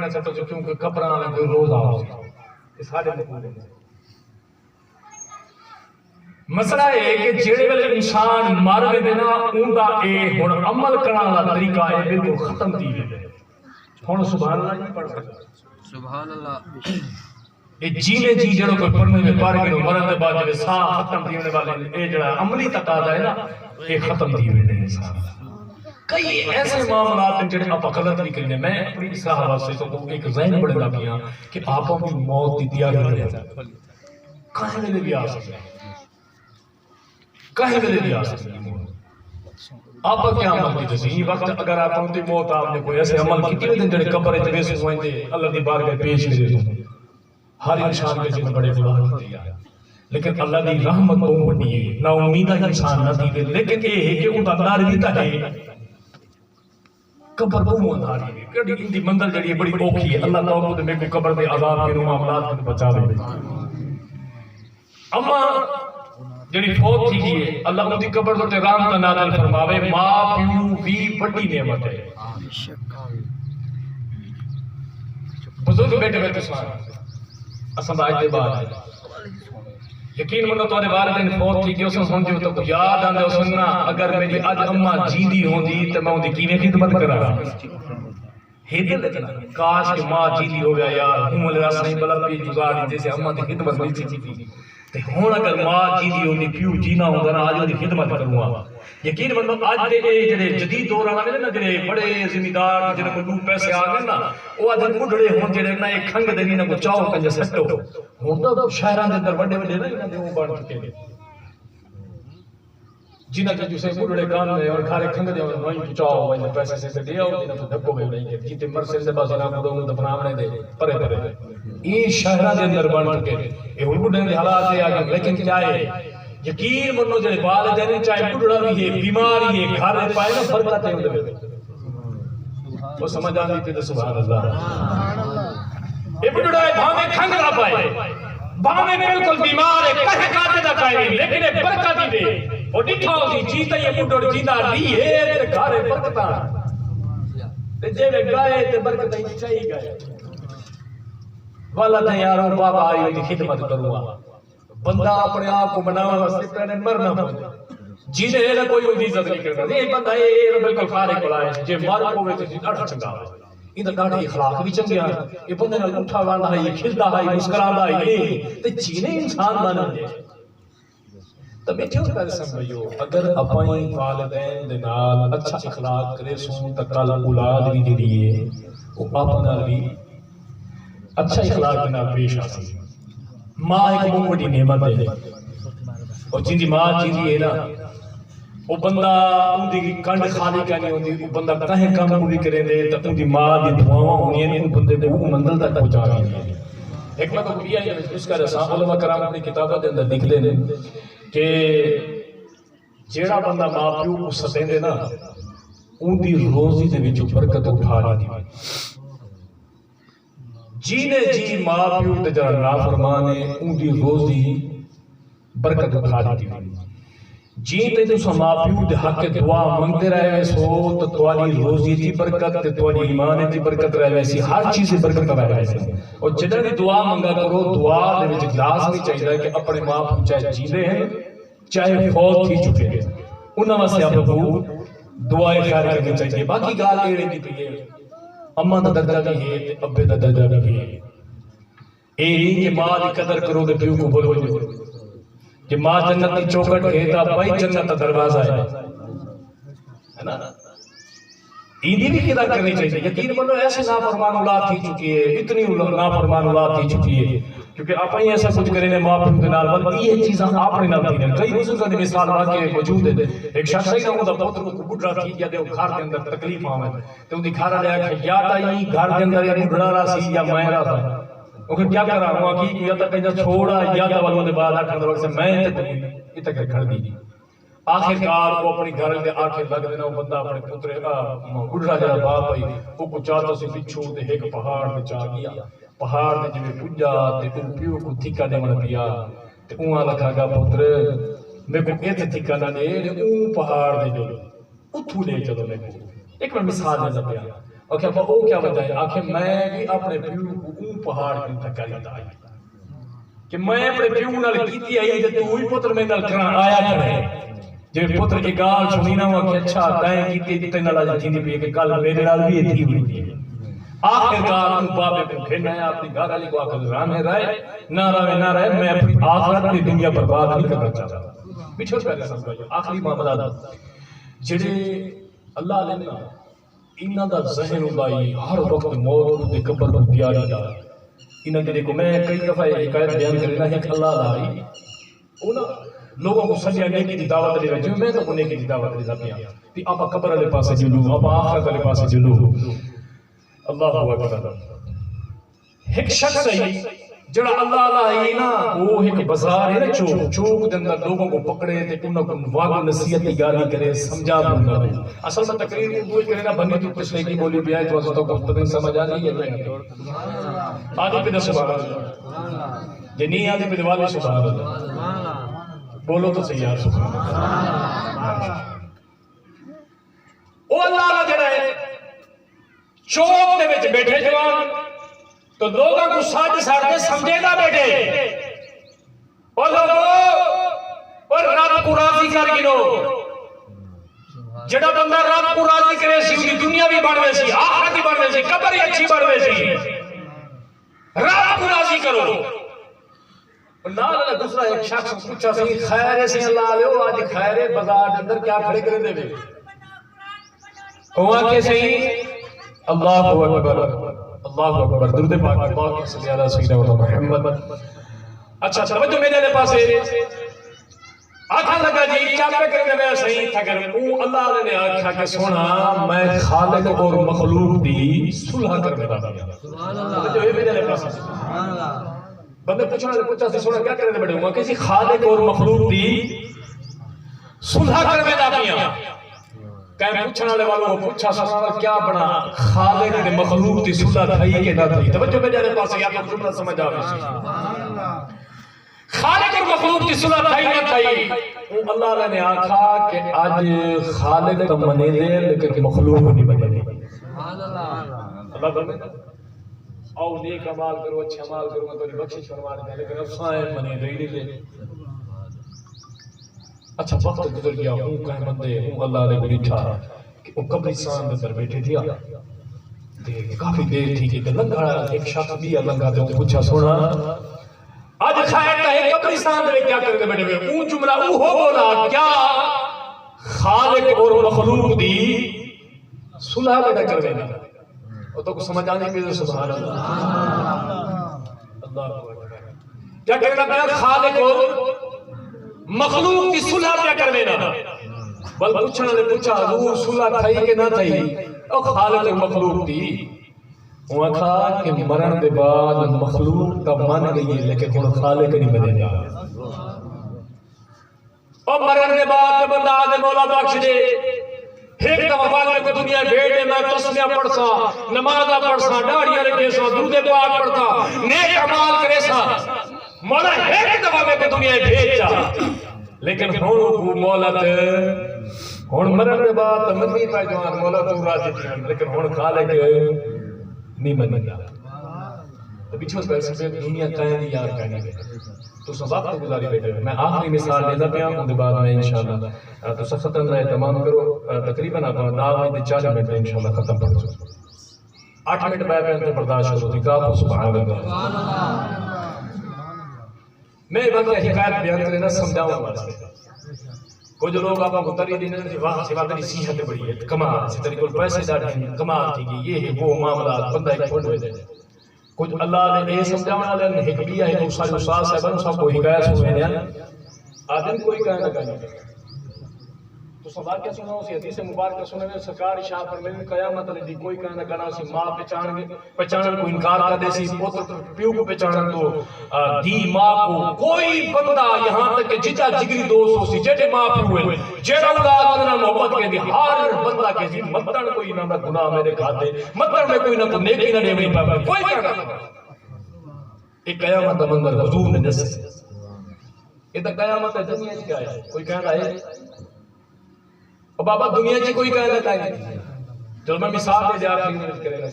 نہ سٹو کیونکہ قبراں والے کوئی روز آؤ اس ساڈے مقولے مسئلہ ہے کہ جڑے ویلے انسان مر ویندے نا اوندا اے ہن عمل کرن والا طریقہ اے بالکل ختم تھی ویندے ہن سبحان اللہ نہیں پڑھ سکدا سبحان اللہ اے جینے جی جڑو کوئی پڑھنے میں پڑھ کے مرن دے بعد جڑے ساہ ختم تھی ہونے والے اے جڑا عملی تقاضا ہے نا اے ختم تھی ویندے انسان کئی ایسے معاملات ہیں جڑے آپ غلط نہیں کرنے میں اپنی اصلاح واسطے تو ایک ذہن بڑے گا کیا کہ آپ کی موت دی تیاری کریں کہیں ویلے بھی آ سکتے ہیں کہیں ویلے بھی آ سکتے ہیں آپ کیا عمل کی تسی وقت اگر آپ ان کی موت آپ نے کوئی ایسے عمل کی تیرے دن جڑے قبر اتویس ہوئیں دے اللہ دی بارگاہ پیش کرے دوں ہر انسان کے جن بڑے گناہ ہوتے ہیں لیکن اللہ دی رحمت کو بڑی ہے نا امیدہ انسان نہ دی لیکن یہ ہے کہ ان کا نار بھی ہے قبر کو منداری ہے کہ ان دی منزل جڑی بڑی اوکھی ہے اللہ تعالیٰ کو میں کو قبر دے عذاب کے معاملات کو بچا دے اما جڑی فوت تھی ہے اللہ ان دی قبر تے رحمت نازل فرماوے ماں پیو بھی بڑی نعمت ہے بزرگ بیٹے بیٹے سوال اساں آج دے بعد یقین منو تواڈے والدین فوت تھی کہ اس سمجھو تو یاد آندا اس نا اگر میری اج اماں جیندی ہوندی تے میں اون دی کیویں خدمت کراں ہیدے لگنا کاش کہ ماں جیندی ہو گیا یار عمر راس نہیں بلا پی گزار جیسے اماں دی خدمت نہیں تھی تے ہن اگر ماں جیندی ہوندی پیو جینا ہوندا نا اج دی خدمت کروں یقین منو اج دے جڑے جدید دور آنے نا جڑے بڑے ذمہ دار جنہاں کو دو پیسے آ گئے نا او اج بڈھڑے ہون جڑے نا ایک کھنگ دے نہیں نا کو چاو کنج سٹو ہن تو شہراں دے اندر بڑے بڑے نا انہاں دے او بن چکے نے جنہاں کے جو سے بڈھڑے کام نے اور کھارے کھنگ دے وہیں چاو وہیں پیسے سے دے او جنہاں کو دھکو میں نہیں کہ جتے مرسے دے بس نہ کو دفناونے دے پرے پرے یہ شہراں دے اندر بن چکے نے اے ہن بڈھے دے حالات اے آ لیکن کیا ہے یقین منو جڑے والدین چاہے بڈھڑا بھی ہے بیماری ہے گھر پائے نا برکت ہے اندر وہ سمجھ آندی تے سبحان اللہ اے بڈھڑا ہے بھاویں کھنگ نہ پائے بھاویں بالکل بیمار ہے کہے کاتے دا کائے لیکن اے برکت ہی دے او ڈٹھا دی جیتا یہ بڈھڑ جیندا لی ہے تے گھر برکتاں تے جے گائے تے برکت ہی چاہیے گئے والا تے یارو بابا آئی دی خدمت کروں بندہ اپنے آپ کو بناوا واسطے پہلے مرنا پڑتا جینے نہ کوئی عزت نہیں کرتا یہ بندہ یہ بالکل فارغ کھڑا ہے جے مر ہوے تے ڈاڈا چنگا ہے ان دا اخلاق بھی چنگے ہیں یہ بندے نال اٹھا واندا ہے یہ کھلدا ہے مسکراندا ہے تے جینے انسان بن جائے تے بیٹھو کر سمجھو اگر اپنے والدین دے نال اچھا اخلاق کرے سوں تے کل اولاد بھی جڑی ہے وہ اپنا بھی اچھا اخلاق کے نال پیش آ سکے ماں ایک بہت بڑی نعمت ہے اور جن دی ماں جیندی ہے نا وہ بندہ ان دی کنڈ خالی کہنی ہوندی وہ بندہ کہیں کام پوری کرے دے تو ان دی ماں دی دعاواں ہونی ہیں ان بندے کو منزل تک پہنچا رہی ہیں حکمت الانبیاء ہے اس کا رسالہ علماء کرام اپنی کتابوں کے اندر لکھ دے کہ جیڑا بندہ ماں پیو کو ستیندے نا ان دی روزی دے وچ برکت اٹھا دی جینے جی ماں پیو تے جڑا نافرمان ہے ان دی روزی برکت اٹھا دی جی تے تساں ماں پیو دے حق دعا منگتے رہے سو تو تواڈی روزی دی برکت تے تواڈی ایمان دی برکت رہے سی ہر چیز دی برکت رہے سی اور جدوں بھی دعا منگا کرو دعا دے وچ لازمی چاہیے کہ اپنے ماں پیو چاہے جیندے ہیں چاہے فوت تھی چکے ہیں انہاں واسطے آپ کو دعائیں خیر کرنی چاہیے باقی گال ایڑی دی پئی ہے اماں دا درجہ بھی ہے ابے دا درجہ بھی ہے اے نہیں کہ ماں دی قدر کرو تے پیو کو بولو کہ ماں جنت کی چوکٹ ہے تا بھائی جنت دا دروازہ ہے نا ایندی بھی قدر کرنی چاہیے یقین منو ایسے نافرمان اولاد تھی چکی ہے اتنی نافرمان اولاد تھی چکی ہے کیونکہ آپ ہی ایسا کچھ کریں ماں پیو دے نال بلکہ یہ چیزاں آپ نے نال تھی کئی بزرگاں دی مثال واقعے موجود ہے ایک شخص ہے نا دا پتر کو بڈھا تھی یا دے گھر دے اندر تکلیف آوے تے اودی گھر والے آکھے یا تائی گھر دے اندر یا بڈھا رہا سی یا میں رہا تھا او کیا کرا ہوا کی یا تا کہیں چھوڑا یا تا والوں دے بعد آکھن دے وقت میں تے تے کر کھڑ دی آخر کار وہ اپنی گھر دے آکھے لگ دینا وہ بندہ اپنے پترے بڈھا جڑا باپ ہے وہ کو چاہتا سی پچھو تے ایک پہاڑ تے چا گیا پہاڑ تے جویں پجا تے او پیو کو تھکا دیون پیا تے اوہاں لکھا گا پتر میں کو ایتھے تھکا نہ دے او پہاڑ دے جو اتھو لے چلو میں ایک میں مثال دے پیا اوکے ابا وہ کیا وجہ ہے؟ آخر میں بھی اپنے پیو کو اون پہاڑ کی تھکا لیتا آئی کہ میں اپنے پیو نال کیتی آئی کہ تو ہی پتر میں نال کران آیا کرے جب پتر کی گال سنی نہ ہوا کہ اچھا تائیں کیتی جتے نال آج تھی نہیں کہ کل میرے نال بھی تھی ہوئی ہے آخر کار ان بابے کو پھرنا ہے اپنی گھر علی کو آخر رانے رہے نہ رہے میں اپنی آخرت کی دنیا برباد نہیں کرنا چاہتا بچھو پہلے سمجھو آخری معاملہ جڑے اللہ علیہ نا انہاں دا ذہن ہوندائی ہر وقت موت دے قبر کو تیاری دا انہاں دے کو میں کئی دفعہ حکایت بیان کرنا ہے کہ اللہ لائی وہ نا لوگوں کو سجا نیکی دی دعوت دے رہے میں تو نیکی دی دعوت دے رہا تی آپ قبر والے پاسے جلو آپ آخرت والے پاسے جلو اللہ اکبر ایک شخص ہے جڑا اللہ لائی نا وہ ایک بازار ہے نا چوک دے اندر لوگوں کو پکڑے تے انہاں کو واگو نصیحت کی گالی کرے سمجھا دوں اصل میں تقریر وہ کرے نا بنی تو پچھلے کی بولی بھی آئے تو اس تو پتہ سمجھ آ نہیں ہے آدھی پہ سبحان اللہ جنی آدھی پہ والے سبحان اللہ بولو تو صحیح یار سبحان اللہ او اللہ لا جڑا ہے چوک دے وچ بیٹھے جوان تو لوگاں کو ساتھ ساتھ سمجھے گا بیٹے اور لوگوں اور رب کو راضی کر گنو جڑا بندہ رب کو راضی کرے سی انہی دنیا بھی بڑھ سی آخرت بھی بڑھ سی قبر ہی اچھی بڑھ سی رب کو راضی کرو اللہ دوسرا ایک شخص پوچھا سی خیر سے اللہ علیہ آج خیر بازار اندر کیا کھڑے کرے دے ہوا کہ صحیح اللہ اکبر اللہ اکبر درود پاک اللہ صلی اللہ سیدنا محمد اچھا توجہ میرے پاس آکھا لگا جی کیا کرنے میں صحیح تھا کہ وہ اللہ نے آکھا کہ سونا میں خالق اور مخلوق دی صلح کرنے دا دیا سبحان اللہ توجہ میرے پاس سبحان اللہ بندے پوچھا سی سونا کیا کرنے بیٹھے ہوا کسی خالق اور مخلوق دی صلح کرنے دا دیا کہیں پوچھنے والے والوں کو پوچھا سوال کیا بنا خالق نے مخلوق دی صلح تھائی کہ نہ تھائی توجہ میرے پاس یا تو جملہ سمجھ آ رہی خالق اور مخلوق دی صلح تھائی نہ تھائی اللہ نے آکھا کہ آج خالق تو منے دے لیکن مخلوق نہیں بنے دے اللہ بنے آؤ نیک عمال کرو اچھے عمال کرو میں تو بخشش فرما دے لیکن افسائیں منے دے ہی نہیں اچھا وقت گزر گیا ہوں کہیں بندے ہوں اللہ نے بری تھا کہ وہ قبرستان میں بیٹھے تھیا کافی دیر تھی کہ لنگا ایک شخص بھی لنگا دے پوچھا سونا آج خیر کہے قبرستان میں کیا کرنے بیٹھے ہوئے اون جملہ او ہو بولا کیا خالق اور مخلوق دی صلح بیٹھا کرنے نا وہ تو کچھ سمجھ آنے کے سبحان اللہ اللہ کیا کرنا پڑا خالق اور مخلوق کی صلح کیا کرنے نا بل پوچھنا نے پوچھا حضور صلح تھائی کہ نہ تھائی او خالق مخلوق دی وہ کہا کہ مرن دے بعد مخلوق کا مان گئی ہے لیکن وہ خالق نہیں بنے گا اور مرن دے بعد بندہ آدھے مولا بخش دے ایک دفعہ والے کو دنیا بھیڑے میں تسمیہ پڑھسا نمازہ پڑھسا ڈاڑیاں رکھے سا درود پاک پڑھتا نیک عمال کرے سا مولا ایک دفعہ میں کو دنیا بھیج جا لیکن ہون مولت ہون مرن دے بعد مدنی پہ جوان مولا تو راضی تھی لیکن ہون خالق نہیں بنے گا تو پیچھے اس پر سے دنیا قائم دی یار کہنے گے تو سب وقت گزاری بیٹھے میں آخری مثال لیتا پیا ان کے بعد میں انشاءاللہ تو سخت اندر تمام کرو تقریباً آپ دعوی دے 4 منٹ میں انشاءاللہ ختم پڑھ سکو 8 منٹ میں اپنے برداشت ہوتی کہا سبحان اللہ میں بلکہ حکایت بیان کرنا سمجھاؤں واسطے کچھ لوگ آپ کو تری دینے سے واہ سے بات نہیں صحت بڑی ہے کمال سے تری کو پیسے داڑھی کمال تھی کہ یہ ہے وہ معاملات بندہ ایک پھوڑ ہوئے دے کچھ اللہ نے یہ سمجھاؤں والا ایک بھی ہے تو سارے استاد صاحب سب کو حکایت سنے ہیں آدم کوئی کہنا کہنا تو سوال کیا سنا اسی حدیث مبارک سنے میں سرکار شاہ پر میں قیامت علی کوئی کہنا کہنا اسی ماں پہچان کو انکار کر دے سی پوتر پیو کو پہچان تو دی ماں کو کوئی بندہ یہاں تک کہ جتا جگری دوست ہو سی جیٹے ماں پیو ہوئے جیڑا اولاد انہاں محبت کے دی ہر بندہ کے سی مطلع کوئی نہ گناہ میرے کھاتے مطلع میں کوئی نہ نیکی نہ دیوی پاپا کوئی کہنا ایک قیامت کا منظر حضور نے جیسے یہ تو قیامت ہے دنیا کیا ہے کوئی کہنا ہے اور بابا دنیا جی کوئی کہنا نہیں جب میں مثال دے دیا کرے گا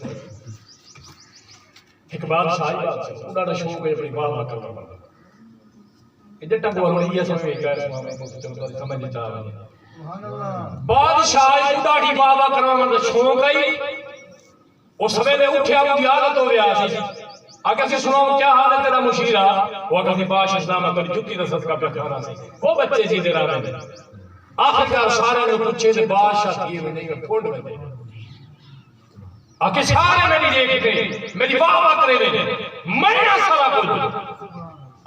ایک بادشاہی بات سے انہوں شوق ہے اپنی بات نہ کرنا پڑتا ادھر ٹنگو والوں یہ سمجھ گئے سمجھ نہیں چاہ رہے بادشاہی اڈاڑی بابا کرنا مطلب شوق ہے اس سویرے اٹھیا مجھے عادت ہو گیا سی اگر سے سناؤں کیا حال ہے تیرا مشیرہ وہ اگر سے باش اسلام اگر جتی رسط کا پیخانا سی وہ بچے جی دے رہا میں آخر کار سارے نے پوچھے تھے بادشاہ کیے ہوئے نہیں میں پھوڑ میں دے آکے سارے میری دیکھتے میری بابا کرے دے میں نہ سارا کچھ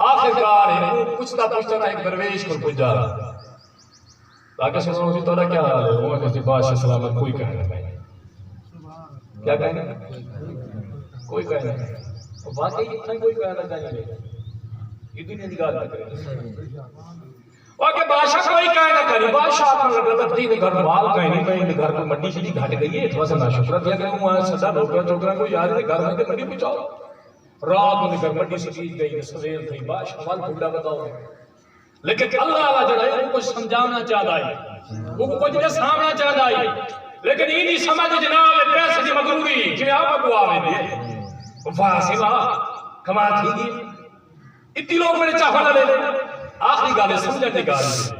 آخر کار ہے پوچھتا پوچھتا ایک درویش کو پوچھ جا رہا آکے سناؤں سی تورا کیا حال ہے وہ اگر سے باش اسلام کوئی کہنا نہیں کیا کہنا کوئی کہنا نہیں واقعی اتنا کوئی کہنا چاہیے یہ دنیا نگاہ نہ کرے واقعی بادشاہ کوئی کہنا کرے بادشاہ اپنا لگتا تین گھر مال کہنی میں گھر کو منڈی سے گھٹ گئی ہے اتوا سے ناشکرہ دیا کہ وہاں سدا ڈھوکرا چوکرا کو یاد ہے گھر میں منڈی پہنچاؤ رات میں گھر منڈی سے چیز گئی سویر تھی بادشاہ وال بھولا بتاؤ لیکن اللہ جو ہے وہ کچھ سمجھانا چاہتا ہے وہ کچھ نہیں سامنا چاہتا ہے لیکن یہ نہیں سمجھ جناب پیسے کی مغروری جنہیں آپ کو آوے دے واہ سوا کمال تھی گی اتنی لوگ میرے چاہا نہ لے لے آخری گالے سمجھنے کی گالے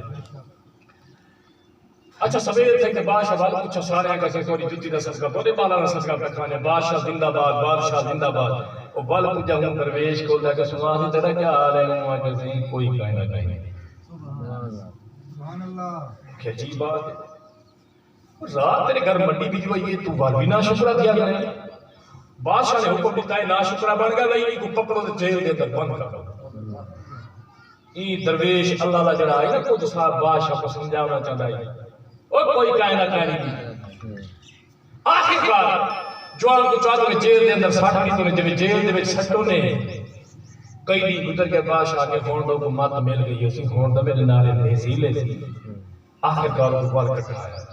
اچھا سویر تھے کہ بادشاہ والا کچھ سارے ہیں کسی توری جتی رسس کا توڑے بالا رسس کا پکھانے بادشاہ زندہ باد بادشاہ زندہ باد وہ والا پوچھا ہوں درویش کو لے کے سنا دی تیرا کیا حال ہے وہاں کسی کوئی کہنا نہیں کیا عجیب بات ہے رات تیرے گھر منڈی بھی جو ہے یہ تو والوی نہ شکرہ دیا کریں بادشاہ نے حکم دیتا ہے ناشکرہ بن گیا نہیں کو پکڑو تو جیل دے کر بند کر یہ درویش اللہ اللہ جڑا ہے نا کچھ صاحب بادشاہ کو سمجھانا چاہتا ہے اور کوئی کائنہ کہنی دی آخر بار جوان کو چاہتا ہے جیل دے اندر ساٹھ کی تو نے جب جیل دے وچ سٹوں نے کئی دی گزر کے بادشاہ کے ہوندوں کو مات مل گئی اسی ہوندہ میرے نارے نیزیلے سی آخر کار کو بال کٹھایا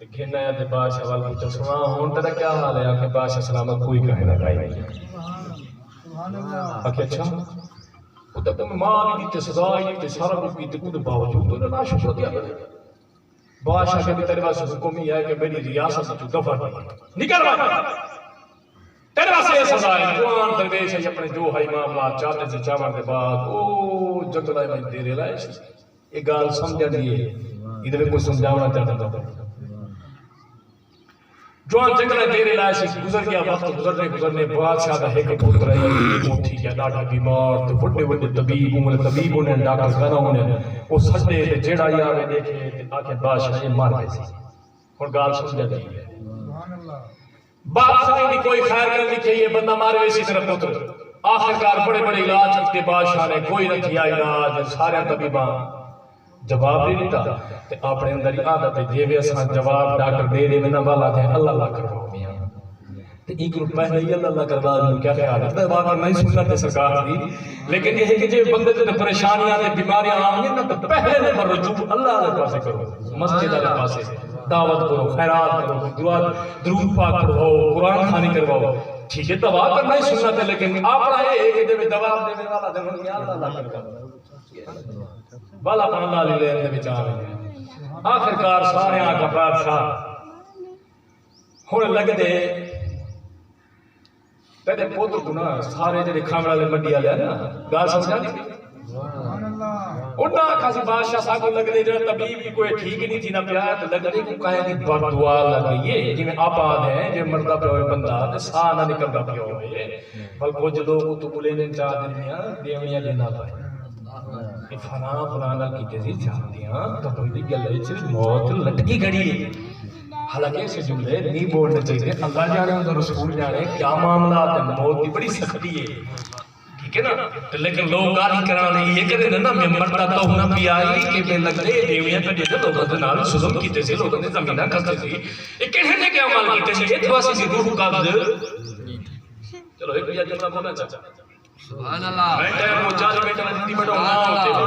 گھننا ہے تے بادشاہ والا پوچھا سنا ہون تیرا کیا حال ہے آخر بادشاہ سلامت کوئی کہنا گائی نہیں آخر اچھا وہ تک تم ماں بھی دیتے سزا ہی دیتے سارا کچھ بھی دیتے باوجود تو نہ شکر دیا کرے بادشاہ کے بھی تیرے پاس حکم ہی ہے کہ میری ریاست سے دفع نکل رہا تیرے پاس یہ سزا ہے جوان درویش ہے اپنے جو ہائی معاملات چاہتے سے چاہاں کے بعد او جگلائے میں دے رہے لائے یہ گال سمجھا دیئے ادھر کوئی سمجھاونا چاہتا تھا جوان جنگلے دیرے لائے سے گزر گیا وقت گزرنے بادشاہ کا ایک پتر ہے موٹھی کیا ڈاٹا بیمار تو بڑے بڑے طبیبوں نے ڈاکٹر خانوں نے وہ سجدے تے جیڑا یاوے دیکھے آکے بادشاہ یہ مار گئے سی اور گال سمجھا دی ہے بادشاہ نے کوئی خیر کر لکھے یہ بندہ مارے اسی طرح پتر آخر کار بڑے بڑے علاج کے بادشاہ نے کوئی نہ کیا علاج سارے طبیباں جواب نہیں دیتا کہ اپنے اندر ہی عادت ہے جیوے اساں جواب ڈاکٹر دے دے میں نہ والا تھے اللہ اللہ کرواؤ میاں تو ایک گروپ پہلے ہی اللہ اللہ کروا دوں کیا خیال ہے دعا کر نہیں سننا تے سرکار دی لیکن یہ ہے کہ جو بندے تے پریشانیاں تے بیماریاں آئیں نہ تو پہلے نمبر رجوع اللہ کے پاس کرو مسجد والے پاس دعوت کرو خیرات کرو دعا درود پاک کرو قرآن خوانی کرواؤ ٹھیک ہے دعا کرنا ہی سننا تھا لیکن اپنا یہ ہے کہ جو دعا دینے والا دے اللہ اللہ کروا بالا پانا لے لے اندے بچار آخر کار سارے آقا بادشاہ ہونے لگ دے پہلے پوتر کو نا سارے جڑے کھامڑا لے منڈی آلے نا گال سمجھا نہیں اٹھا کھاسی بادشاہ صاحب کو لگ دے جڑا طبیب کی کوئی ٹھیک نہیں تھی نہ پیار تو لگ دے کو کہے کہ بدعا لگئی ہے جی میں آباد ہے جو مردہ پہ ہوئے بندہ ساہ نہ نکلتا پہ ہوئے بل کچھ لوگ تو بلے نے چاہ دنیا دیونیاں لینا پائے فلانا کی تیزی چاہتی ہیں تو کوئی گلے سے موت لٹکی گھڑی ہے حالانکہ اسے جملے نہیں بولنے چاہیے اللہ جانے اور رسول جانے کیا معاملات ہیں موت کی بڑی سختی ہے ٹھیک ہے نا لیکن لوگ گالی کرانے یہ کریں نا میں مرتا تو ہونا بھی آئی کہ میں لگ دے دیویاں پہ دیتے لوگوں نے نال سلم کی تیزی لوگوں نے زمینہ کرتے تھی یہ کہنے کے عمال کی تیزی یہ تواسی سی روح کا چلو ایک بیا جملہ بولنا چاہتا سبحان اللہ بیٹھے ہیں وہ 40 بیٹھے ہیں جتنی بیٹھے ہونا ہوتے ہیں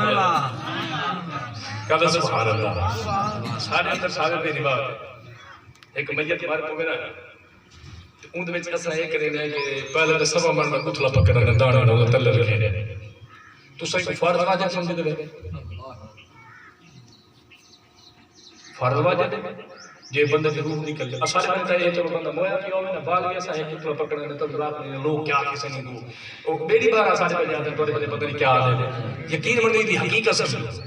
کہتا سبحان اللہ سارے اندر سارے دے ربا ایک میت مار کو میرا اون میں ایسا ہے کریں کہ پہلے تو سبا مرنا کتلا پکڑا نے دانا نہ تل رکھے نے تو صحیح فرض واجب سمجھ دے فرض واجب جے بندے کی روح نکل جائے اسارے بندہ یہ چلو بندہ مویا کیا ہوگا نا باغ گیا سا ہے کتنا پکڑنے نے تو رات میں لوگ کیا کسی نہیں دو وہ بیڑی بار اسارے بندے جاتے ہیں تو پتہ نہیں کیا آدھے یقین منگی دی حقیقت سب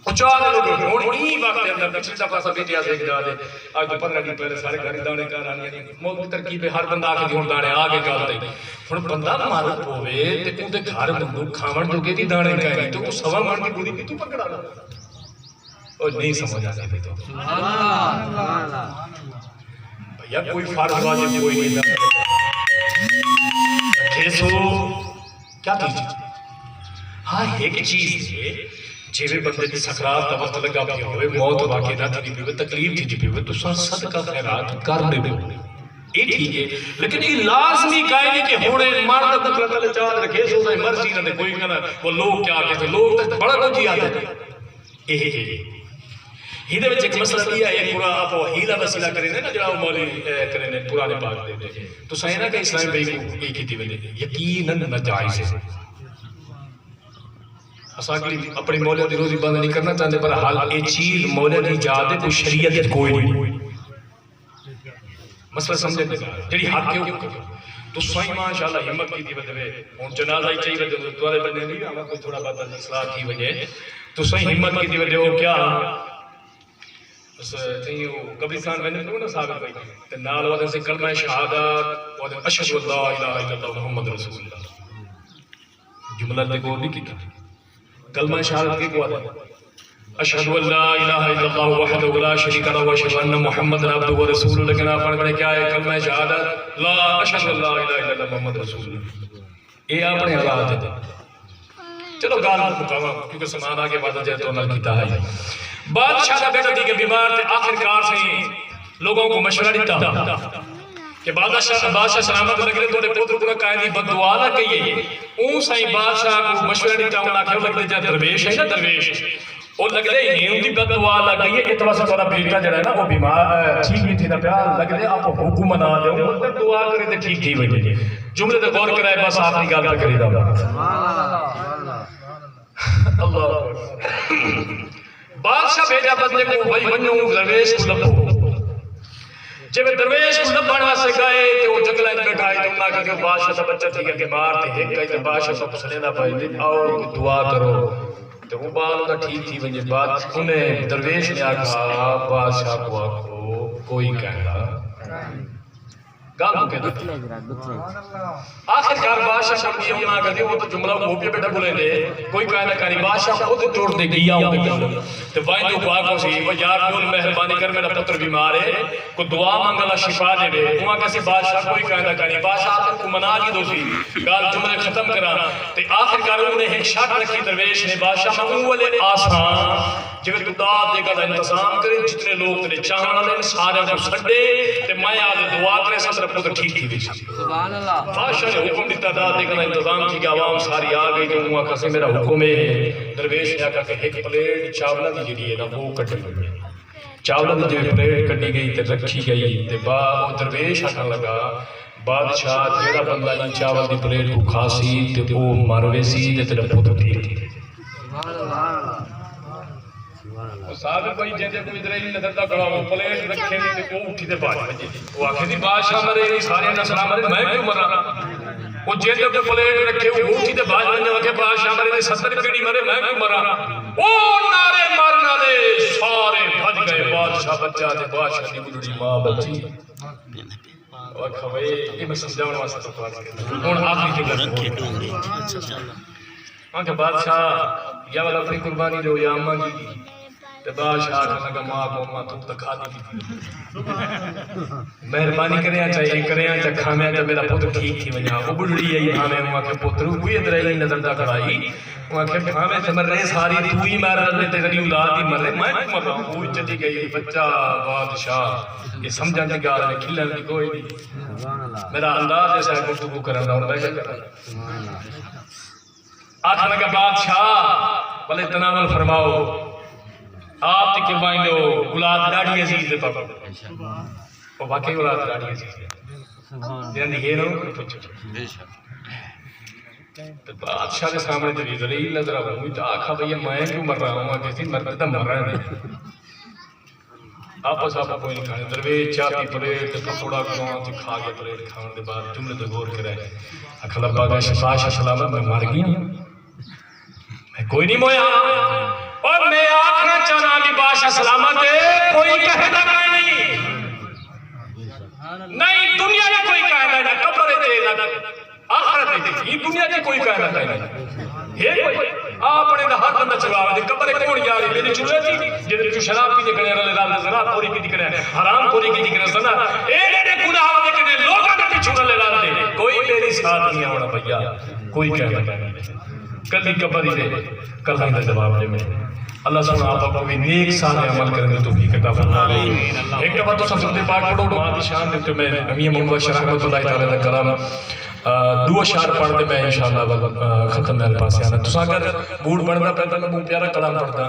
اچھال لوگ ہون ہی وقت اندر پچھلی دفعہ سب بیٹیا سے ایک جا دے آج تو 15 دن پہلے سارے گھر دانے کر آنی ہے موت ترکیب ہر بندہ آکے دی ہون دانے آگے کال دے ہون بندہ مارو ہوئے تے ان دے گھر بندو کھامن جو کے دی دانے کہیں تو وہ سوا مان کی بودی بھی تو پکڑا دا اور نہیں سمجھ آنے بھی تو بھیا کوئی فرض واجب کوئی نہیں دا کھیسو کیا چیز ہاں ایک چیز ہے جیوے بندے کی سکرات کا وقت لگا پیا ہوئے موت واقع نہ تھی بھی تکلیف تھی بھی تو سن صدقہ خیرات کر دے بھی یہ ٹھیک ہے لیکن یہ لازمی کہیں گے کہ ہونے مرد بکرہ تلے چاہت رکھے سو سے مرضی نہ دے کوئی کہنا وہ لوگ کیا کہتے ہیں لوگ تو بڑا کچھ ہی آتے ہیں ہی دے وچ ایک مسئلہ بھی ہے ایک پورا آپ ہیلا وسیلہ کریں نا جڑا مولی کریں پرانے پاک دے تو صحیح نا کہ اسلام بھائی کو ایک ہی تھی وجہ یقیناً نجائز ہے اساکلی اپنی مولیہ دی روزی بند نہیں کرنا چاہتے پر حال ایک چیز مولیہ دی جاتے کوئی شریعت کوئی نہیں مسئلہ سمجھے جڑی حق کیوں تو صحیح ماشاءاللہ ہمت کی دی وجہ ہون جنازہ ہی چاہیے وجہ دوارے بندے نہیں ہمیں کوئی تھوڑا بات اصلاح کی وجہ تو صحیح ہمت کی دی وجہ وہ کیا بس کہیں وہ قبرستان میں نے نا ثابت بھائی تے نال وعدے سے کلمہ شہادت وعدے اشہد اللہ الہ الا اللہ محمد رسول اللہ جملہ دیکھو نہیں کی کلمہ شہادت کی کو آدھا اشہد اللہ الہ الا اللہ وحدہ لا شریک لہ واشہد ان محمد عبدہ ورسولہ لیکن آپ پڑھنے کیا ہے کلمہ شہادت لا اشہد اللہ الہ الا اللہ محمد رسول اللہ یہ اپنے حالات ہے چلو گال مقامہ کیونکہ سمان آگے بات جائے تو نہ کیتا ہے بادشاہ کا بیٹا تھی کہ بیمار تھے آخر کار سے لوگوں کو مشورہ دیتا کہ بادشاہ سلامت لگ رہے تو پوتر کو قائدی بددعا نہ کہیے اون سائیں بادشاہ کو مشورہ دیتا ہوں نہ کہ وہ لگ دے جائے درویش ہے نا درویش وہ لگ دے ہی ان کی بددعا نہ کہیے اتوا سے تھوڑا بیٹا جڑا ہے نا وہ بیمار ٹھیک نہیں تھی نہ پیار لگ دے آپ حکم نہ دے وہ دعا کرے تے ٹھیک تھی وجہ جملے تے غور کرائے بس آخری گل پہ کری دا اللہ بادشاہ بھیجا بندے کو بھائی ونجو درویش کو لبو جب درویش کو لبان واسے گئے کہ وہ جنگلہ بیٹھا ہے تو اللہ کہ بادشاہ سا بچہ تھی کہ مار تھی ایک کہتے بادشاہ سا پسنے نہ پائے اور دعا کرو تو وہ بات ہوتا ٹھیک تھی ونجے بات انہیں درویش نے آکھا بادشاہ کو آکھو کوئی کہنا گالوں کہنا آخر کار بادشاہ شب یہ ہونا کرتے وہ تو جملہ وہ بھی بیٹا بولے دے کوئی کہنا کہنی بادشاہ خود توڑ دے گیا ہوں تو وائن جو کو آگوں سی وہ یار کیوں مہربانی کر میرا پتر بیمار ہے کو دعا مانگلا شفا دے دے وہاں کیسے بادشاہ کوئی کہنا کہنی بادشاہ آخر کو منا کی دو سی گال جملے ختم کرا تو آخر کار انہیں ایک شاک رکھی درویش نے بادشاہ مغول آسان جو تو داد دے گا انتظام کرے جتنے لوگ تیرے چاہنا لیں سارے کو سڑے تے میں آدھے دعا کرے ساتھ رب کو ٹھیک تھی سبحان اللہ بادشاہ نے حکم دیتا داد دے گا انتظام کی کہ عوام ساری آگئی جو ہوا کسے میرا حکم ہے درویش نے آکھا کہ ایک پلیٹ چاولہ دی جڑی ہے نا وہ کٹی گئی چاولہ دی جڑی پلیٹ کٹی گئی تے رکھی گئی تے درویش آکھا لگا بادشاہ جیڑا بندہ ان چاول دی پلیٹ کو کھاسی تے وہ مروے سی تے تیرا پتر ٹھیک تھی سبحان اللہ صاحب کوئی جیسے کوئی ادھر ہی نظر دا کھڑا وہ پلیٹ رکھے نہیں تے وہ اٹھی تے باہر بجے وہ آکھے دی بادشاہ مرے نہیں سارے نہ سلام مرے میں کیوں مرا وہ جیسے کوئی پلیٹ رکھے وہ اٹھی تے باہر بجے آکھے بادشاہ مرے نہیں 70 پیڑی مرے میں کیوں مرا او نعرے مارنا دے سارے بھج گئے بادشاہ بچہ تے بادشاہ دی بڑی ماں بچی اور کھوئے یہ میں سمجھاؤں واسطے تو پاس کرتا ہوں آخری جگہ آنکہ بادشاہ یا والا اپنی قربانی جو یا اماں کی تے بادشاہ کہنے لگا ماں کو ماں تو تکھا دی مہربانی کریں چاہیے کریں چاہیے کھامیں چاہیے میرا پتر ٹھیک تھی ونیا وہ بڑھڑی ہے یہ ہمیں وہاں کے پتر ہوئی ادھر ہی نظر دا کرائی وہاں کے کھامیں سے مر رہے ساری تو ہی مر رہے تے غریب اولاد ہی مر رہے میں مر رہا ہوں ہوئی چلی گئی بچہ بادشاہ یہ سمجھا نہیں گا رہے کھلن کی کوئی نہیں میرا انداز ایسا ہے گفتگو کرنا اور میں کیا کرنا آخر لگا بادشاہ بلے تناول فرماؤ آپ تے قربانی دو اولاد ڈاڑی عزیز دے پاپا وہ واقعی اولاد ڈاڑی عزیز دے جنہاں یہ نہ کوئی پچھو تو بادشاہ کے سامنے جب یہ ذلیل نظر آؤں تو آکھا بھئی میں کیوں مر رہا ہوں کسی مرد مر رہا ہے آپس آپ کوئی نہیں کھانے درویش چاہتی پلیٹ پکوڑا کھاؤں تے کھا کے پلیٹ کھانے دے بعد جملے تے غور کرے اکھلا باغا شفاش سلامت میں مر گئی میں کوئی نہیں مویا اور میں آخنا چاہنا بھی بادشاہ سلامت ہے کوئی کہتا نہیں نہیں دنیا میں کوئی قاعدہ نہ قبر تے نہ آخرت تے یہ دنیا میں کوئی قاعدہ نہیں اپنے دا ہاتھ بندہ چلاوا دے قبر کون یار میری چولے تھی جے تو شراب پی دے کنے رلے رات زنا پوری کی دکنے حرام پوری کی دکنے زنا اے دے گناہ دے کنے لوگاں دے پیچھے رلے رات دے کوئی میری ساتھ نہیں آونا بھیا کوئی کہتا نہیں کدی قبر ہی دے کل دا جواب دے میں اللہ سبحانہ آپ کو بھی نیک سارے عمل کرنے تو بھی عطا فرمائے ایک دفعہ تو سب سے پاک پڑھو ماں دی شان دے میں امیر محمد شرح رحمۃ اللہ تعالی کا کلام دو اشعار پڑھ دے میں انشاءاللہ ختم میرے پاس آنا تو اگر بوڑھ پڑھنا پہتا میں بہت پیارا کلام پڑھتا